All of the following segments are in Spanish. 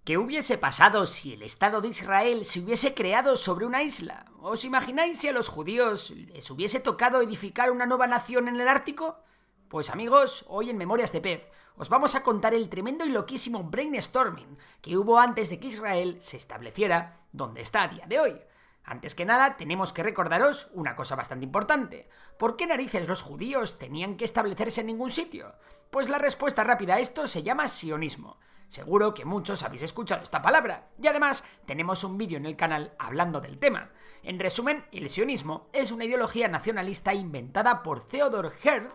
¿Qué hubiese pasado si el Estado de Israel se hubiese creado sobre una isla? ¿Os imagináis si a los judíos les hubiese tocado edificar una nueva nación en el Ártico? Pues amigos, hoy en Memorias de Pez os vamos a contar el tremendo y loquísimo brainstorming que hubo antes de que Israel se estableciera donde está a día de hoy. Antes que nada, tenemos que recordaros una cosa bastante importante. ¿Por qué narices los judíos tenían que establecerse en ningún sitio? Pues la respuesta rápida a esto se llama sionismo. Seguro que muchos habéis escuchado esta palabra, y además tenemos un vídeo en el canal hablando del tema. En resumen, el sionismo es una ideología nacionalista inventada por Theodor Herzl,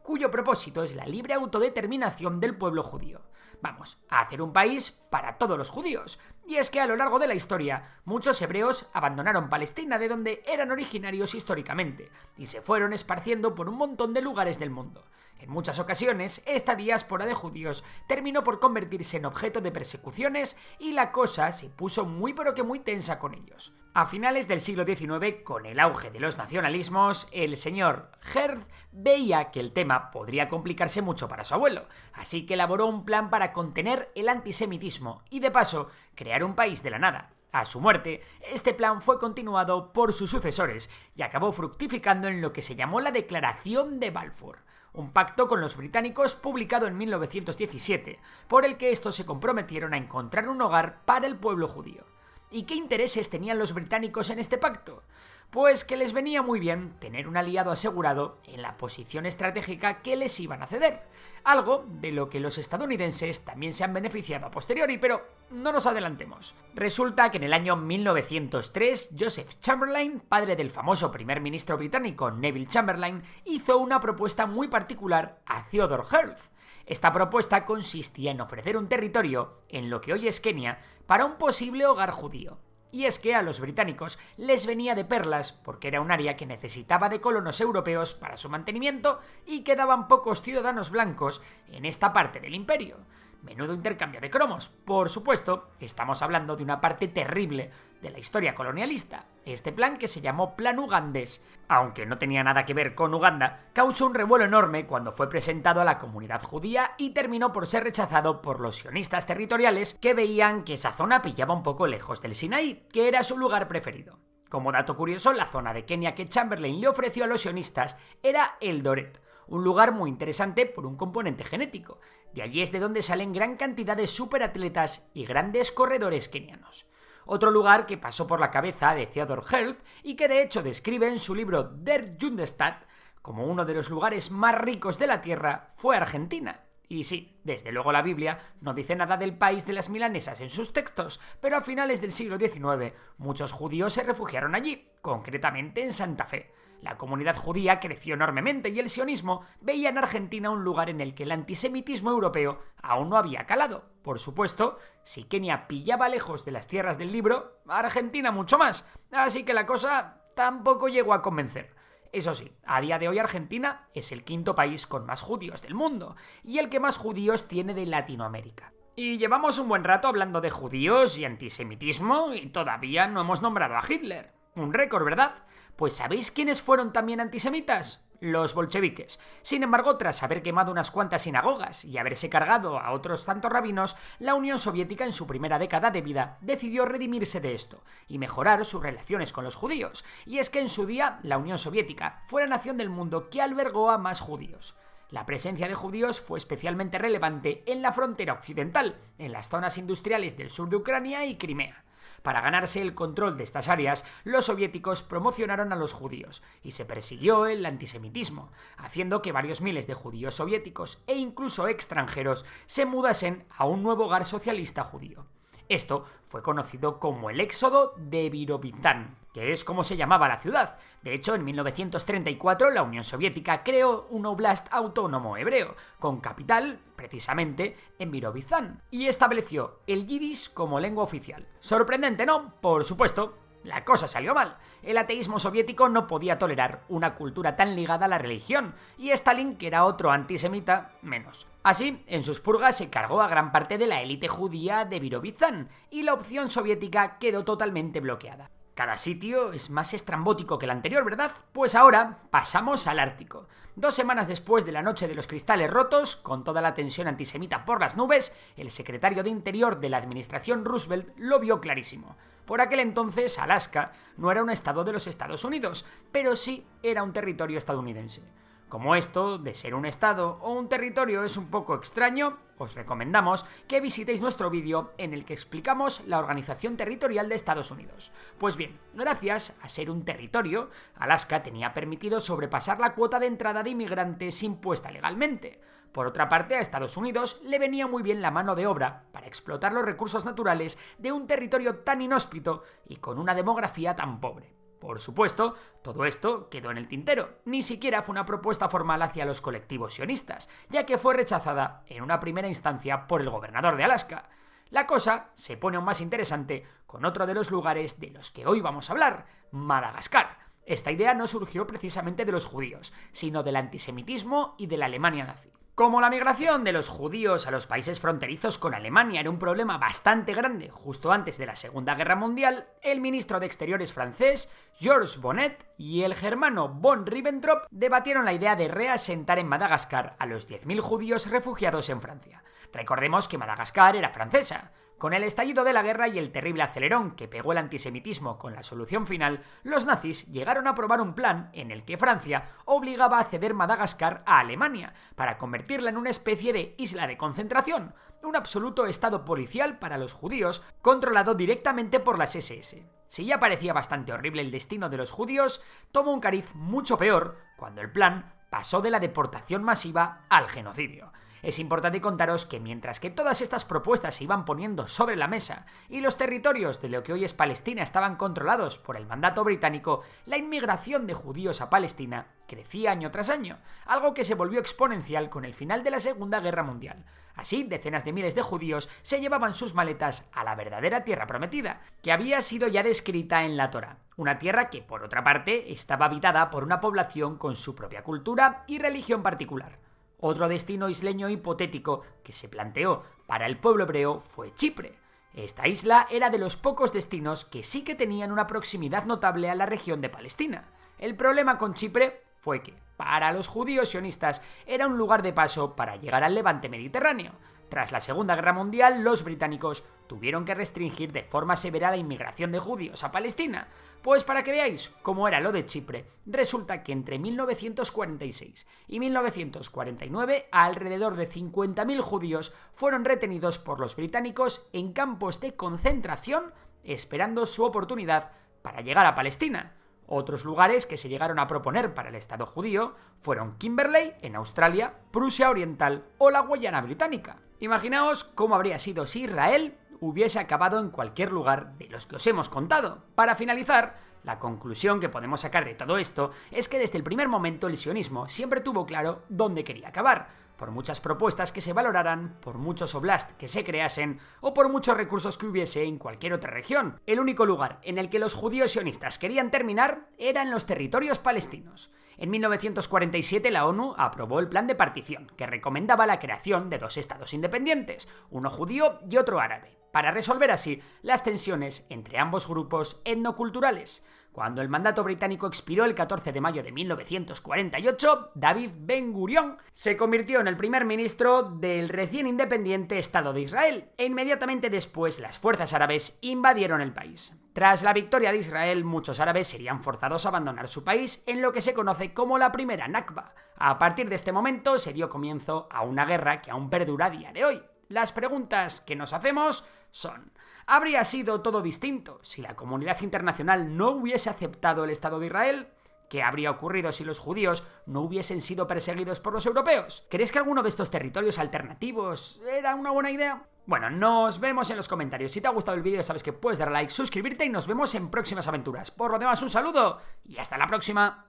cuyo propósito es la libre autodeterminación del pueblo judío. Vamos, a hacer un país para todos los judíos. Y es que a lo largo de la historia, muchos hebreos abandonaron Palestina, de donde eran originarios históricamente, y se fueron esparciendo por un montón de lugares del mundo. En muchas ocasiones, esta diáspora de judíos terminó por convertirse en objeto de persecuciones y la cosa se puso muy pero que muy tensa con ellos. A finales del siglo XIX, con el auge de los nacionalismos, el señor Herzl veía que el tema podría complicarse mucho para su abuelo, así que elaboró un plan para contener el antisemitismo y, de paso, crear un país de la nada. A su muerte, este plan fue continuado por sus sucesores y acabó fructificando en lo que se llamó la Declaración de Balfour, un pacto con los británicos publicado en 1917, por el que estos se comprometieron a encontrar un hogar para el pueblo judío. ¿Y qué intereses tenían los británicos en este pacto? Pues que les venía muy bien tener un aliado asegurado en la posición estratégica que les iban a ceder, algo de lo que los estadounidenses también se han beneficiado a posteriori, pero no nos adelantemos. Resulta que en el año 1903, Joseph Chamberlain, padre del famoso primer ministro británico Neville Chamberlain, hizo una propuesta muy particular a Theodor Herzl. Esta propuesta consistía en ofrecer un territorio, en lo que hoy es Kenia, para un posible hogar judío. Y es que a los británicos les venía de perlas porque era un área que necesitaba de colonos europeos para su mantenimiento y quedaban pocos ciudadanos blancos en esta parte del imperio. Menudo intercambio de cromos. Por supuesto, estamos hablando de una parte terrible de la historia colonialista. Este plan, que se llamó Plan Ugandés, aunque no tenía nada que ver con Uganda, causó un revuelo enorme cuando fue presentado a la comunidad judía y terminó por ser rechazado por los sionistas territoriales, que veían que esa zona pillaba un poco lejos del Sinaí, que era su lugar preferido. Como dato curioso, la zona de Kenia que Chamberlain le ofreció a los sionistas era Eldoret, un lugar muy interesante por un componente genético. De allí es de donde salen gran cantidad de superatletas y grandes corredores kenianos. Otro lugar que pasó por la cabeza de Theodor Herzl y que de hecho describe en su libro Der Judestaat como uno de los lugares más ricos de la tierra fue Argentina. Y sí, desde luego la Biblia no dice nada del país de las milanesas en sus textos, pero a finales del siglo XIX muchos judíos se refugiaron allí, concretamente en Santa Fe. La comunidad judía creció enormemente y el sionismo veía en Argentina un lugar en el que el antisemitismo europeo aún no había calado. Por supuesto, si Kenia pillaba lejos de las tierras del libro, Argentina mucho más, así que la cosa tampoco llegó a convencer. Eso sí, a día de hoy Argentina es el quinto país con más judíos del mundo y el que más judíos tiene de Latinoamérica. Y llevamos un buen rato hablando de judíos y antisemitismo y todavía no hemos nombrado a Hitler. Un récord, ¿verdad? Pues ¿sabéis quiénes fueron también antisemitas? Los bolcheviques. Sin embargo, tras haber quemado unas cuantas sinagogas y haberse cargado a otros tantos rabinos, la Unión Soviética en su primera década de vida decidió redimirse de esto y mejorar sus relaciones con los judíos. Y es que en su día la Unión Soviética fue la nación del mundo que albergó a más judíos. La presencia de judíos fue especialmente relevante en la frontera occidental, en las zonas industriales del sur de Ucrania y Crimea. Para ganarse el control de estas áreas, los soviéticos promocionaron a los judíos y se persiguió el antisemitismo, haciendo que varios miles de judíos soviéticos e incluso extranjeros se mudasen a un nuevo hogar socialista judío. Esto fue conocido como el éxodo de Birobidzhan, que es como se llamaba la ciudad. De hecho, en 1934 la Unión Soviética creó un oblast autónomo hebreo, con capital, precisamente, en Birobidzhan, y estableció el yiddish como lengua oficial. ¿Sorprendente, no? Por supuesto. La cosa salió mal. El ateísmo soviético no podía tolerar una cultura tan ligada a la religión, y Stalin, que era otro antisemita, menos. Así, en sus purgas se cargó a gran parte de la élite judía de Birobidzhan, y la opción soviética quedó totalmente bloqueada. Cada sitio es más estrambótico que el anterior, ¿verdad? Pues ahora pasamos al Ártico. 2 semanas después de la noche de los cristales rotos, con toda la tensión antisemita por las nubes, el secretario de Interior de la administración Roosevelt lo vio clarísimo. Por aquel entonces, Alaska no era un estado de los Estados Unidos, pero sí era un territorio estadounidense. Como esto de ser un estado o un territorio es un poco extraño, os recomendamos que visitéis nuestro vídeo en el que explicamos la organización territorial de Estados Unidos. Pues bien, gracias a ser un territorio, Alaska tenía permitido sobrepasar la cuota de entrada de inmigrantes impuesta legalmente. Por otra parte, a Estados Unidos le venía muy bien la mano de obra para explotar los recursos naturales de un territorio tan inhóspito y con una demografía tan pobre. Por supuesto, todo esto quedó en el tintero, ni siquiera fue una propuesta formal hacia los colectivos sionistas, ya que fue rechazada en una primera instancia por el gobernador de Alaska. La cosa se pone aún más interesante con otro de los lugares de los que hoy vamos a hablar, Madagascar. Esta idea no surgió precisamente de los judíos, sino del antisemitismo y de la Alemania nazi. Como la migración de los judíos a los países fronterizos con Alemania era un problema bastante grande justo antes de la Segunda Guerra Mundial, el ministro de Exteriores francés, Georges Bonnet, y el germano von Ribbentrop debatieron la idea de reasentar en Madagascar a los 10.000 judíos refugiados en Francia. Recordemos que Madagascar era francesa. Con el estallido de la guerra y el terrible acelerón que pegó el antisemitismo con la solución final, los nazis llegaron a aprobar un plan en el que Francia obligaba a ceder Madagascar a Alemania para convertirla en una especie de isla de concentración, un absoluto estado policial para los judíos controlado directamente por las SS. Si ya parecía bastante horrible el destino de los judíos, tomó un cariz mucho peor cuando el plan pasó de la deportación masiva al genocidio. Es importante contaros que mientras que todas estas propuestas se iban poniendo sobre la mesa y los territorios de lo que hoy es Palestina estaban controlados por el mandato británico, la inmigración de judíos a Palestina crecía año tras año, algo que se volvió exponencial con el final de la Segunda Guerra Mundial. Así, decenas de miles de judíos se llevaban sus maletas a la verdadera tierra prometida, que había sido ya descrita en la Torá, una tierra que, por otra parte, estaba habitada por una población con su propia cultura y religión particular. Otro destino isleño hipotético que se planteó para el pueblo hebreo fue Chipre. Esta isla era de los pocos destinos que sí que tenían una proximidad notable a la región de Palestina. El problema con Chipre fue que, para los judíos sionistas, era un lugar de paso para llegar al levante mediterráneo. Tras la Segunda Guerra Mundial, los británicos tuvieron que restringir de forma severa la inmigración de judíos a Palestina. Pues para que veáis cómo era lo de Chipre, resulta que entre 1946 y 1949 alrededor de 50.000 judíos fueron retenidos por los británicos en campos de concentración esperando su oportunidad para llegar a Palestina. Otros lugares que se llegaron a proponer para el Estado judío fueron Kimberley, en Australia, Prusia Oriental o la Guayana Británica. Imaginaos cómo habría sido si Israel hubiese acabado en cualquier lugar de los que os hemos contado. Para finalizar, la conclusión que podemos sacar de todo esto es que desde el primer momento el sionismo siempre tuvo claro dónde quería acabar. Por muchas propuestas que se valoraran, por muchos oblast que se creasen o por muchos recursos que hubiese en cualquier otra región, el único lugar en el que los judíos sionistas querían terminar era en los territorios palestinos. En 1947 la ONU aprobó el plan de partición, que recomendaba la creación de 2 estados independientes, uno judío y otro árabe, para resolver así las tensiones entre ambos grupos etnoculturales. Cuando el mandato británico expiró el 14 de mayo de 1948, David Ben-Gurión se convirtió en el primer ministro del recién independiente Estado de Israel, e inmediatamente después las fuerzas árabes invadieron el país. Tras la victoria de Israel, muchos árabes serían forzados a abandonar su país en lo que se conoce como la primera Nakba. A partir de este momento se dio comienzo a una guerra que aún perdura a día de hoy. Las preguntas que nos hacemos son: ¿habría sido todo distinto si la comunidad internacional no hubiese aceptado el Estado de Israel? ¿Qué habría ocurrido si los judíos no hubiesen sido perseguidos por los europeos? ¿Crees que alguno de estos territorios alternativos era una buena idea? Bueno, nos vemos en los comentarios. Si te ha gustado el vídeo ya sabes que puedes dar like, suscribirte y nos vemos en próximas aventuras. Por lo demás, un saludo y hasta la próxima.